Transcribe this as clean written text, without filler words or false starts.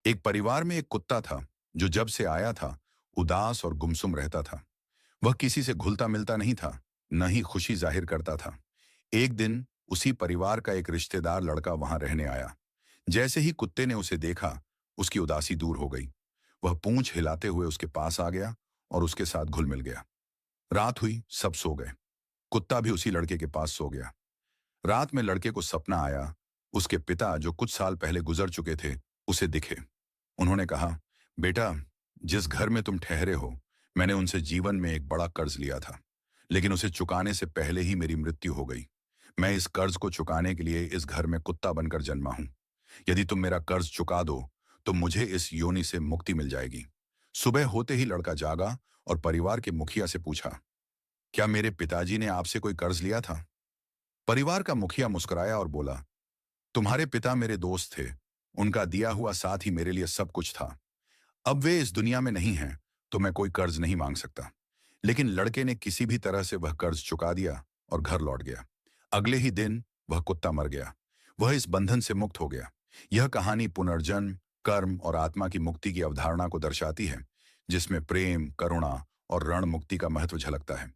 एक परिवार में एक कुत्ता था जो जब से आया था उदास और गुमसुम रहता था। वह किसी से घुलता मिलता नहीं था, न ही खुशी जाहिर करता था। एक दिन उसी परिवार का एक रिश्तेदार लड़का वहां रहने आया। जैसे ही कुत्ते ने उसे देखा, उसकी उदासी दूर हो गई। वह पूंछ हिलाते हुए उसके पास आ गया और उसके साथ घुल मिल गया। रात हुई, सब सो गए। कुत्ता भी उसी लड़के के पास सो गया। रात में लड़के को सपना आया। उसके पिता जो कुछ साल पहले गुजर चुके थे, उसे दिखे। उन्होंने कहा, बेटा, जिस घर में तुम ठहरे हो, मैंने उनसे जीवन में एक बड़ा कर्ज लिया था, लेकिन उसे चुकाने से पहले ही मेरी मृत्यु हो गई। मैं इस कर्ज को चुकाने के लिए इस घर में कुत्ता बनकर जन्मा हूं। यदि तुम मेरा कर्ज चुका दो, तो मुझे इस योनि से मुक्ति मिल जाएगी। सुबह होते ही लड़का जागा और परिवार के मुखिया से पूछा, क्या मेरे पिताजी ने आपसे कोई कर्ज लिया था? परिवार का मुखिया मुस्कुराया और बोला, तुम्हारे पिता मेरे दोस्त थे। उनका दिया हुआ साथ ही मेरे लिए सब कुछ था। अब वे इस दुनिया में नहीं हैं, तो मैं कोई कर्ज नहीं मांग सकता। लेकिन लड़के ने किसी भी तरह से वह कर्ज चुका दिया और घर लौट गया। अगले ही दिन वह कुत्ता मर गया। वह इस बंधन से मुक्त हो गया। यह कहानी पुनर्जन्म, कर्म और आत्मा की मुक्ति की अवधारणा को दर्शाती है, जिसमें प्रेम, करुणा और रण मुक्ति का महत्व झलकता है।